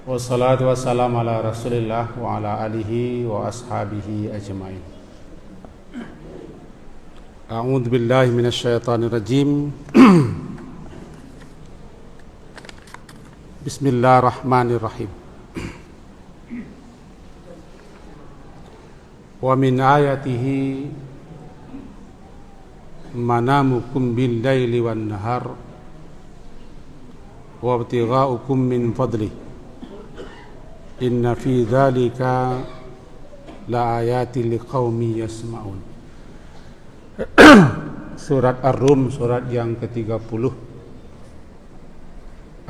Wassalatu wassalamu ala rasulillah wa ala alihi wa ashabihi ajma'in. A'udzu billahi minasyaitonir rajim. Bismillahirrahmanirrahim. Wa min ayatihi manamukum bil laili wan nahar wa ibtigha'ukum min fadlihi. Inna fi dzalika la ayatin liqaumi yasma'un. Surat Ar-Rum, surat yang ke-30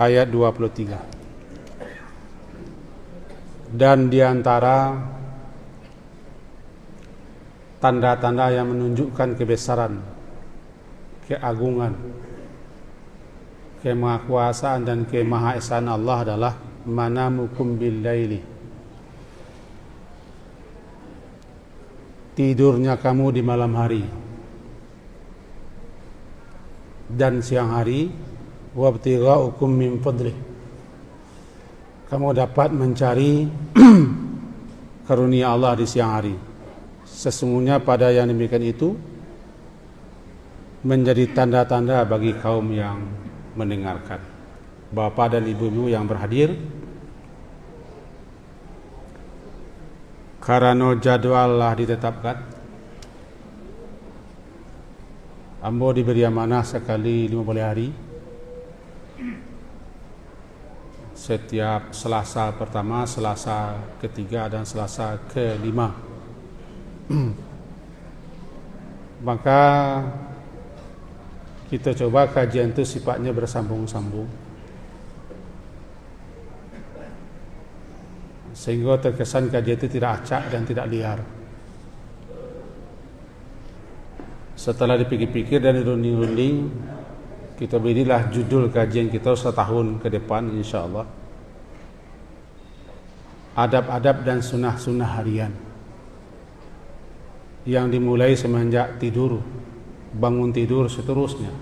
ayat 23. Dan diantara tanda-tanda yang menunjukkan kebesaran, keagungan, kemahakuasaan dan kemahaesaan Allah adalah manamukum bil laili, tidurnya kamu di malam hari dan siang hari, wabtigha'ukum min fadlih, kamu dapat mencari karunia Allah di siang hari. Sesungguhnya pada yang demikian itu menjadi tanda-tanda bagi kaum yang mendengarkan. Bapak dan ibu-ibu yang berhadir, karena jadwal lah ditetapkan, ambo diberi amanah sekali 50 hari, setiap Selasa pertama, Selasa ketiga dan Selasa kelima. Maka kita coba kajian itu sifatnya bersambung-sambung, sehingga terkesan kajian itu tidak acak dan tidak liar. Setelah dipikir-pikir dan dirunding-runding, kita berilah judul kajian kita setahun ke depan insyaallah, adab-adab dan sunnah-sunnah harian, yang dimulai semenjak tidur, bangun tidur, seterusnya.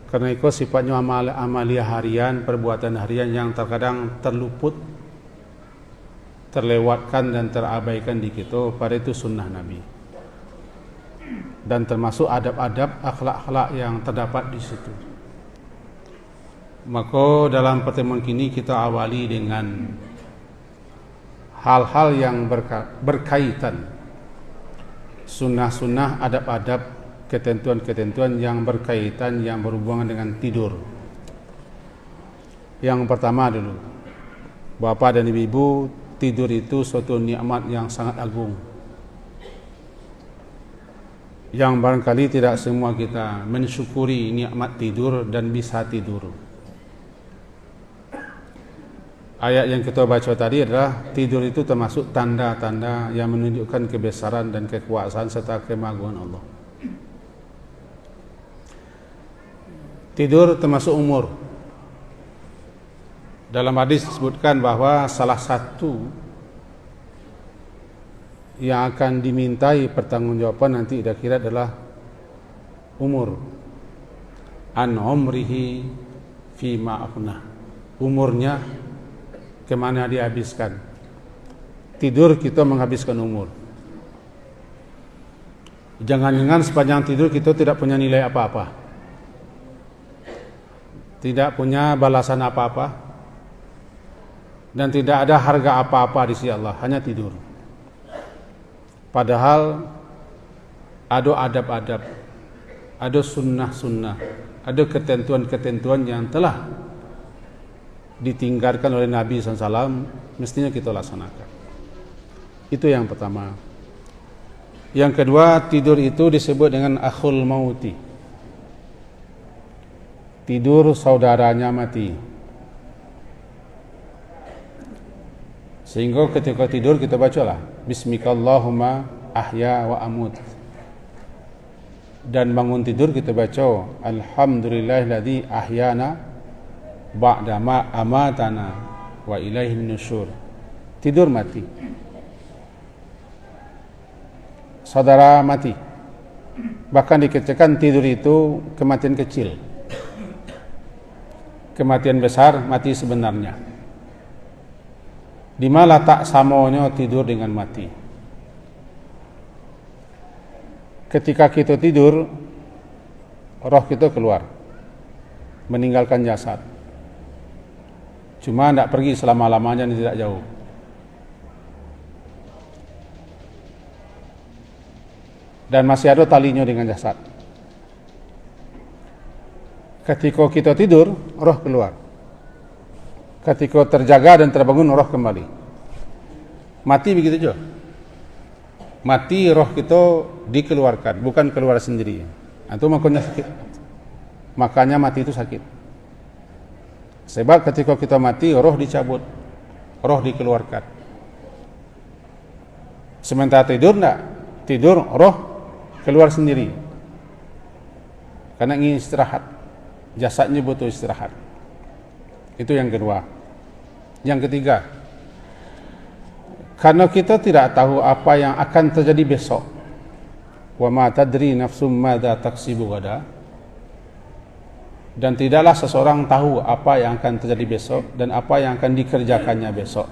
Karena itu sifatnya amalia harian, perbuatan harian yang terkadang terluput, terlewatkan dan terabaikan di kita. Pada itu sunnah Nabi, dan termasuk adab-adab, akhlak-akhlak yang terdapat di situ. Maka dalam pertemuan kini kita awali dengan hal-hal yang berkaitan, sunnah-sunnah, adab-adab, ketentuan-ketentuan yang berkaitan, yang berhubungan dengan tidur. Yang pertama dulu, bapak dan ibu, tidur itu suatu nikmat yang sangat agung, yang barangkali tidak semua kita mensyukuri nikmat tidur dan bisa tidur. Ayat yang kita baca tadi adalah tidur itu termasuk tanda-tanda yang menunjukkan kebesaran dan kekuasaan serta kemahaguan Allah. Tidur termasuk umur. Dalam hadis disebutkan bahwa salah satu yang akan dimintai pertanggungjawaban nanti di akhirat adalah umur. An umrihi fima afnah, umurnya kemana dihabiskan. Tidur kita menghabiskan umur. Jangan-jangan sepanjang tidur kita tidak punya nilai apa-apa, tidak punya balasan apa-apa, dan tidak ada harga apa-apa di sisi Allah, hanya tidur. Padahal ada adab-adab, ada sunnah-sunnah, ada ketentuan-ketentuan yang telah ditinggalkan oleh Nabi SAW, mestinya kita laksanakan. Itu yang pertama. Yang kedua, tidur itu disebut dengan akhul mauti, tidur saudaranya mati. Sehingga ketika tidur kita bacalah Bismikallahumma ahya wa amut, dan bangun tidur kita baca Alhamdulillahilladzi ahyana ba'da ma amatana wa ilaihin nusyur. Tidur mati, saudara mati. Bahkan dikatakan tidur itu kematian kecil, kematian besar mati sebenarnya. Di mana letak samonya tidur dengan mati? Ketika kita tidur, roh kita keluar, meninggalkan jasad. Cuma tidak pergi selama-lamanya dan tidak jauh. Dan masih ada talinya dengan jasad. Ketika kita tidur, roh keluar. Ketika terjaga dan terbangun, roh kembali. Mati begitu juga. Mati roh kita dikeluarkan, bukan keluar sendiri. Itu makanya sakit. Makanya mati itu sakit. Sebab ketika kita mati, roh dicabut, roh dikeluarkan. Sementara tidur enggak. Tidur, roh keluar sendiri. Karena ingin istirahat. Jasadnya butuh istirahat. Itu yang kedua. Yang ketiga, karena kita tidak tahu apa yang akan terjadi besok. Wa ma tadri nafsum madza taksibu gada. Dan tidaklah seseorang tahu apa yang akan terjadi besok dan apa yang akan dikerjakannya besok.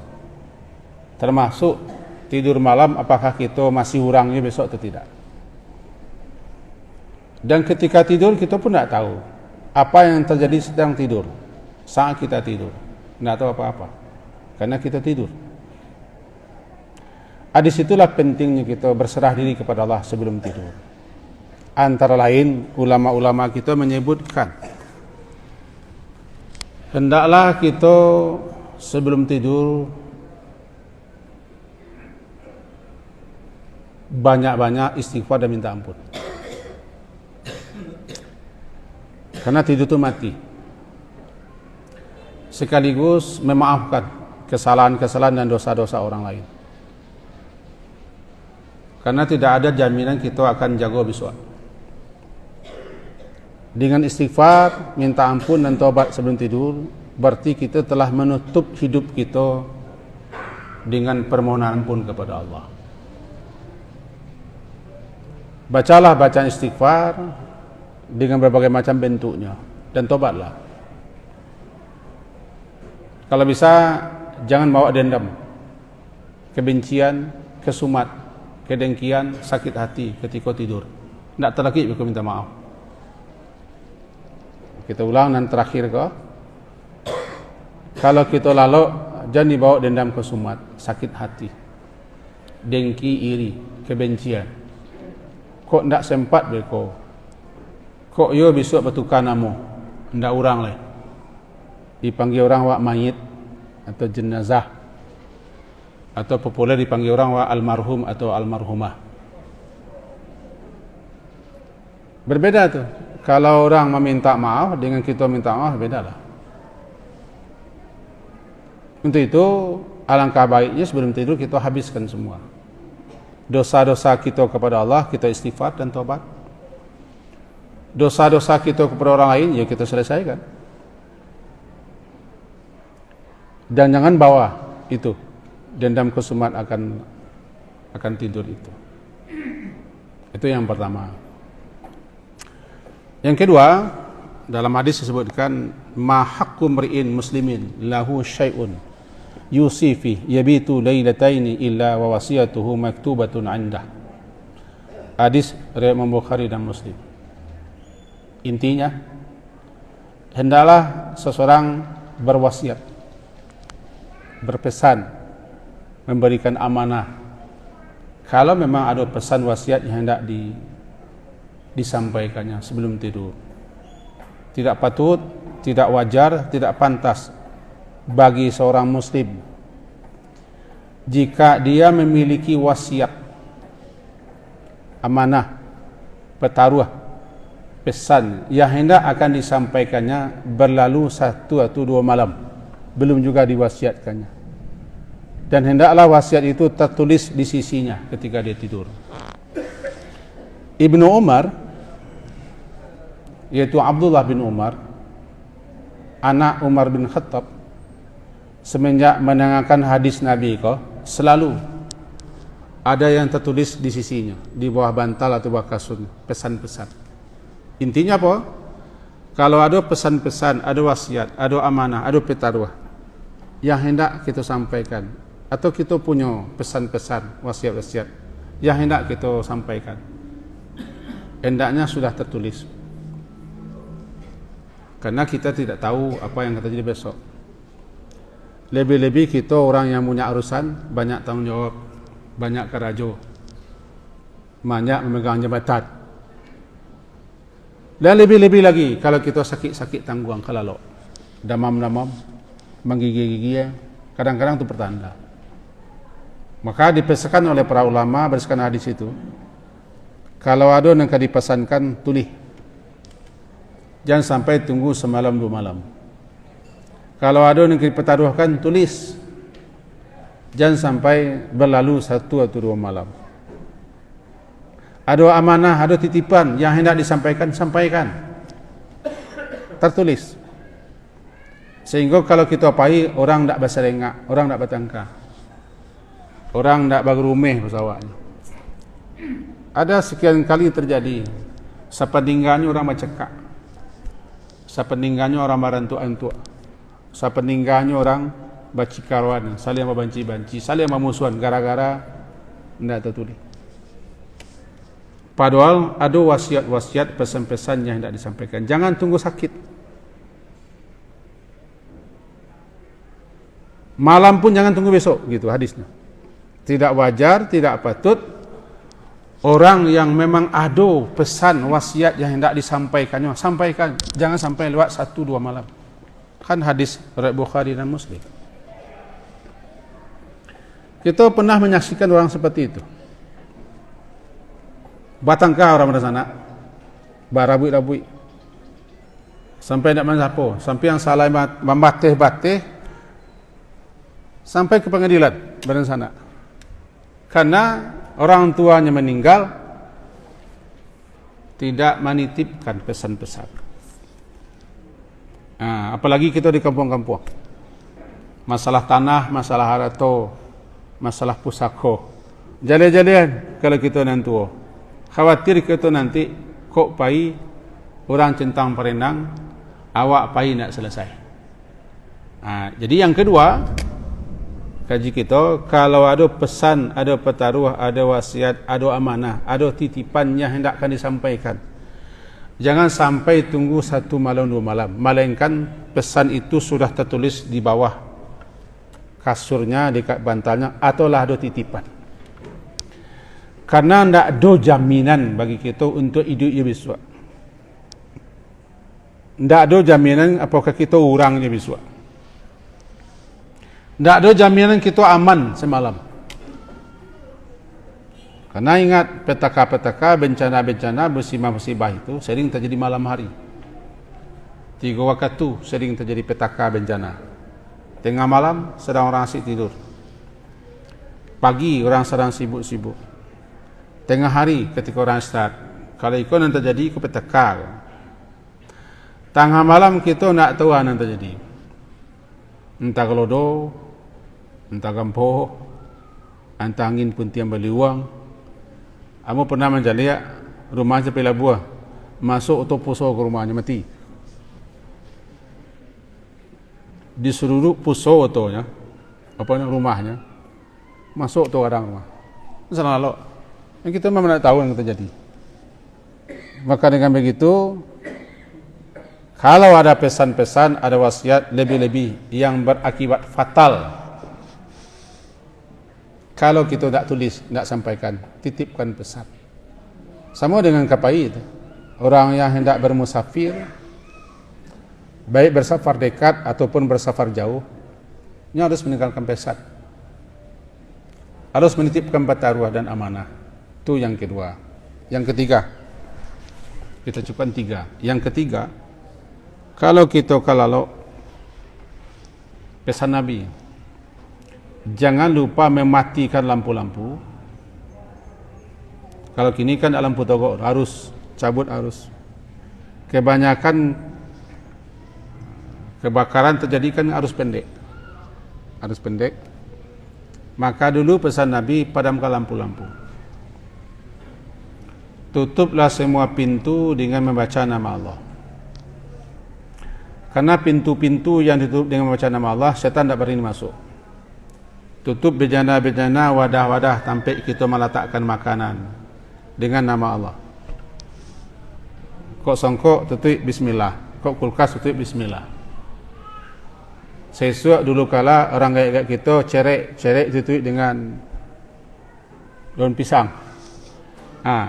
Termasuk tidur malam, apakah kita masih hurangnya besok atau tidak. Dan ketika tidur kita pun tidak tahu apa yang terjadi sedang tidur. Saat kita tidur, tidak tahu apa-apa, karena kita tidur. Di situlah pentingnya kita berserah diri kepada Allah sebelum tidur. Antara lain, ulama-ulama kita menyebutkan, hendaklah kita sebelum tidur banyak-banyak istighfar dan minta ampun. Karena tidur itu mati. Sekaligus memaafkan kesalahan-kesalahan dan dosa-dosa orang lain. Karena tidak ada jaminan kita akan jago besok. Dengan istighfar, minta ampun dan taubat sebelum tidur, berarti kita telah menutup hidup kita dengan permohonan ampun kepada Allah. Bacalah bacaan istighfar dengan berbagai macam bentuknya dan taubatlah. Kalau bisa, jangan bawa dendam, kebencian, kesumat, kedengkian, sakit hati ketika tidur. Tidak terlaki kita minta maaf. Kita ulang dan terakhir kok. Kalau kita lalu, jangan dibawa dendam, kesumat, sakit hati, dengki, iri, kebencian. Kok tidak sempat berko? Kok yo besok bertukar nama? Tidak urang lah. Dipanggil orang wak mayit atau jenazah, atau populer dipanggil orang wak almarhum atau almarhumah. Berbeda tuh. Kalau orang meminta maaf dengan kita minta maaf, bedalah. Untuk itu alangkah baiknya sebelum tidur kita habiskan semua dosa-dosa kita kepada Allah, kita istighfar dan taubat. Dosa-dosa kita kepada orang lain, ya kita selesaikan. Dan jangan bawa itu dendam, kesumat akan tidur itu. Itu yang pertama. Yang kedua, dalam hadis disebutkan ma haqqu mri'in muslimin lahu syai'un yusifi yabitu lailataini illa wa wasiyatuhu maktubatun 'indah. Hadis riwayat Imam Bukhari dan Muslim. Intinya, hendaklah seseorang berwasiat, berpesan, memberikan amanah. Kalau memang ada pesan wasiat yang hendak disampaikannya sebelum tidur. Tidak patut, tidak wajar, tidak pantas bagi seorang muslim jika dia memiliki wasiat, amanah, petaruh, pesan yang hendak akan disampaikannya berlalu 1 atau 2 malam belum juga diwasiatkannya, dan hendaklah wasiat itu tertulis di sisinya ketika dia tidur. Ibnu Umar, yaitu Abdullah bin Umar, anak Umar bin Khattab, semenjak mendengarkan hadis Nabi selalu ada yang tertulis di sisinya, di bawah bantal atau bawah kasur, pesan-pesan. Intinya apa? Kalau ada pesan-pesan, ada wasiat, ada amanah, ada petaruh yang hendak kita sampaikan, atau kita punya pesan-pesan, wasiat-wasiat yang hendak kita sampaikan, hendaknya sudah tertulis. Karena kita tidak tahu apa yang akan terjadi besok. Lebih-lebih kita orang yang punya urusan, banyak tanggung jawab, banyak kerajo, banyak memegang jabatan. Dan lebih-lebih lagi kalau kita sakit-sakit tangguang kalau damam-damam, menggigil-gigil, kadang-kadang itu pertanda. Maka dipesankan oleh para ulama berdasarkan hadis itu, kalau ada yang dipesankan, tulis. Jangan sampai tunggu semalam 2 malam. Kalau ada yang dipertaruhkan, tulis. Jangan sampai berlalu 1 atau 2 malam. Ada amanah, ada titipan yang hendak disampaikan, sampaikan. Tertulis. Sehingga kalau kita pai, orang tak berserengak, orang tak bertangka, orang tak berumeh pesawatnya. Ada sekian kali terjadi. Sepeninggalnya orang bercekak, sepeninggalnya orang merantuk-antuk, sepeninggalnya orang bercikaruan, saling membanci-banci, saling memusuhan gara-gara tidak tertulis. Padahal ada wasiat-wasiat, pesan-pesan yang hendak disampaikan. Jangan tunggu sakit. Malam pun jangan tunggu besok, gitu hadisnya. Tidak wajar, tidak patut orang yang memang ada pesan wasiat yang hendak disampaikannya, sampaikan. Jangan sampai lewat 1-2 malam. Kan hadis riwayat Bukhari dan Muslim. Kita pernah menyaksikan orang seperti itu. Batangkah orang pada sana, barabui-rabui, sampai nak mensapo, sampai yang salah membatih-batih, sampai ke pengadilan badan sana. Karena orang tuanya meninggal, tidak menitipkan pesan-pesan. Apalagi kita di kampung-kampung, masalah tanah, masalah harta, masalah pusako, jalian-jalian kalau kita nantua, khawatir kita nanti kok pai orang centang perenang, awak pai nak selesai. Jadi yang kedua, kaji kita, kalau ada pesan, ada pertaruh, ada wasiat, ada amanah, ada titipan yang hendakkan disampaikan, jangan sampai tunggu 1 malam 2 malam, melainkan pesan itu sudah tertulis di bawah kasurnya, dekat bantalnya, ataulah ada titipan. Karena tidak ada jaminan bagi kita untuk hidupnya besok. Tidak ada jaminan apakah kita orangnya besok. Tidak ada jaminan kita aman semalam. Karena ingat, petaka-petaka, bencana-bencana, musibah-musibah itu sering terjadi malam hari. 3 waktu sering terjadi petaka bencana. Tengah malam sedang orang asyik tidur, pagi orang sedang sibuk-sibuk, tengah hari ketika orang istirahat. Kalau ikut yang terjadi, ikut petaka. Tengah malam kita nak tahu yang terjadi. Entah kelodo, entah gampo, entah angin pun tiang beliwang. Kamu pernah menjaliak rumah sepelah buah, masuk atau puso ke rumahnya mati. Di seluruh puso otonya, rumahnya, masuk tu orang rumah. Salah lo. Yang kita memang tak tahu yang terjadi. Maka dengan begitu, kalau ada pesan-pesan, ada wasiat lebih-lebih yang berakibat fatal, kalau kita tak tulis, tak sampaikan, titipkan pesan. Sama dengan kapai itu. Orang yang hendak bermusafir, baik bersafar dekat ataupun bersafar jauh, ini harus meninggalkan pesan, harus menitipkan pertaruhan dan amanah. Itu yang kedua. Yang ketiga, kita cukupkan 3. Yang ketiga, kalau kita kalau pesan Nabi, jangan lupa mematikan lampu-lampu. Kalau kini kan lampu togok, harus cabut arus. Kebanyakan kebakaran terjadi kan arus pendek. Arus pendek. Maka dulu pesan Nabi, padamkan lampu-lampu. Tutuplah semua pintu dengan membaca nama Allah. Karena pintu-pintu yang ditutup dengan membaca nama Allah, syaitan tak berani masuk. tutup bejana-bejana, wadah-wadah sampai kita meletakkan makanan dengan nama Allah. Kok songkok tutup bismillah, kok kulkas tutup bismillah. Sesuatu dulu kala orang kayak kita cerek tutup dengan daun pisang.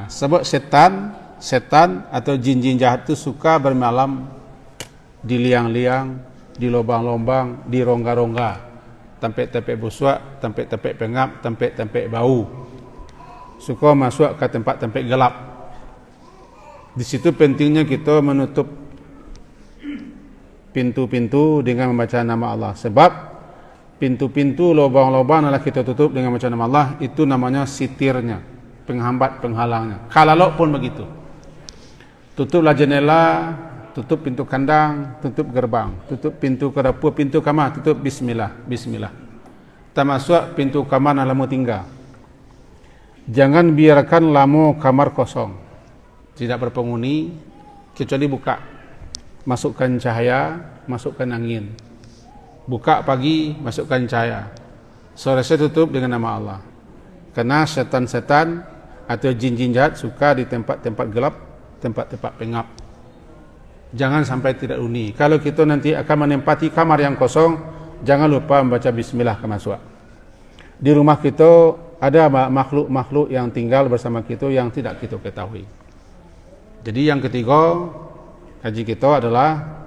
Sebab setan atau jin-jin jahat itu suka bermalam di liang-liang, di lubang-lubang, di rongga-rongga, tempat-tempat busuk, tempat-tempat pengap, tempat-tempat bau. Suka masuk ke tempat-tempat gelap. Di situ pentingnya kita menutup pintu-pintu dengan membaca nama Allah. Sebab pintu-pintu, lubang-lubang adalah kita tutup dengan membaca nama Allah, itu namanya sitirnya, penghambat, penghalangnya. Kalau pun begitu. Tutuplah jendela, tutup pintu kandang, tutup gerbang, tutup pintu ke dapur, pintu kamar, tutup bismillah, bismillah. Termasuk pintu kamar lamu tinggal. Jangan biarkan lamu kamar kosong, tidak berpenghuni, kecuali buka. Masukkan cahaya, masukkan angin. Buka pagi, masukkan cahaya. Sore tutup dengan nama Allah. Karena setan-setan atau jin-jin jahat suka di tempat-tempat gelap, tempat-tempat pengap. Jangan sampai tidak huni. Kalau kita nanti akan menempati kamar yang kosong, jangan lupa membaca bismillah kemasuk. Di rumah kita ada makhluk-makhluk yang tinggal bersama kita yang tidak kita ketahui. Jadi yang ketiga, kaji kita adalah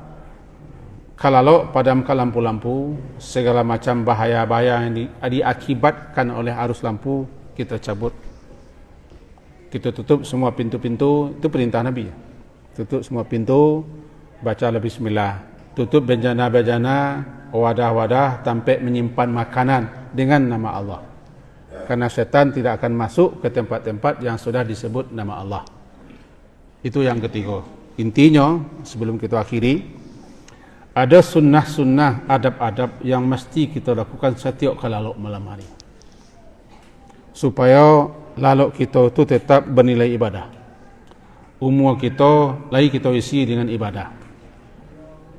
kalau padamkan lampu-lampu, segala macam bahaya-bahaya yang diakibatkan oleh arus lampu, kita cabut. Kita tutup semua pintu-pintu, itu perintah Nabi. Tutup semua pintu, bacalah bismillah. Tutup bejana-bejana, wadah-wadah, sampai menyimpan makanan dengan nama Allah. Karena setan tidak akan masuk ke tempat-tempat yang sudah disebut nama Allah. Itu yang ketiga. Intinya, sebelum kita akhiri, ada sunnah-sunnah, adab-adab yang mesti kita lakukan setiap kali laluk malam hari. Supaya laluk kita itu tetap bernilai ibadah. Umur kita lagi kita isi dengan ibadah.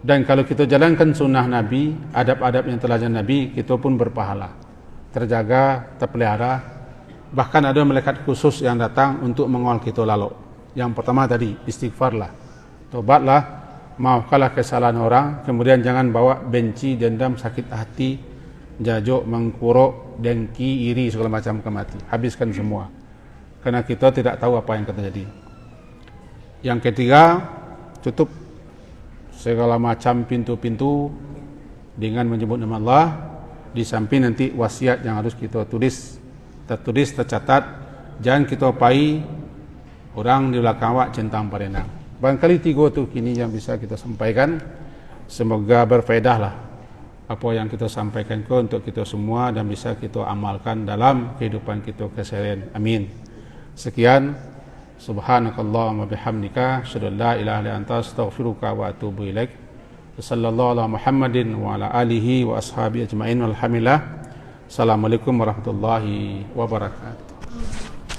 Dan kalau kita jalankan sunnah Nabi, adab-adab yang telah diajarkan Nabi, kita pun berpahala, terjaga, terpelihara. Bahkan ada malaikat khusus yang datang untuk mengawal kita laluk. Yang pertama tadi, istighfarlah, tobatlah, maafkanlah kesalahan orang. Kemudian jangan bawa benci, dendam, sakit hati, jajuk, mengkuruk, dengki, iri, segala macam kemati. Habiskan semua, karena kita tidak tahu apa yang akan terjadi. Yang ketiga, tutup segala macam pintu-pintu dengan menyebut nama Allah. Di samping nanti wasiat yang harus kita tertulis, tercatat. Jangan kita pai orang di belakang awak centang parenang. Barangkali tiga tu kini yang bisa kita sampaikan. Semoga berfaedah lah apa yang kita sampaikan untuk kita semua dan bisa kita amalkan dalam kehidupan kita keseharian. Amin. Sekian. Subhanakallahumma bihamdika asyhadu an la ilaha illa anta astaghfiruka wa atubu ilaik. Sallallahu ala Muhammadin wa ala alihi wa ashabihi ajmain walhamdulillah. Assalamualaikum warahmatullahi wabarakatuh.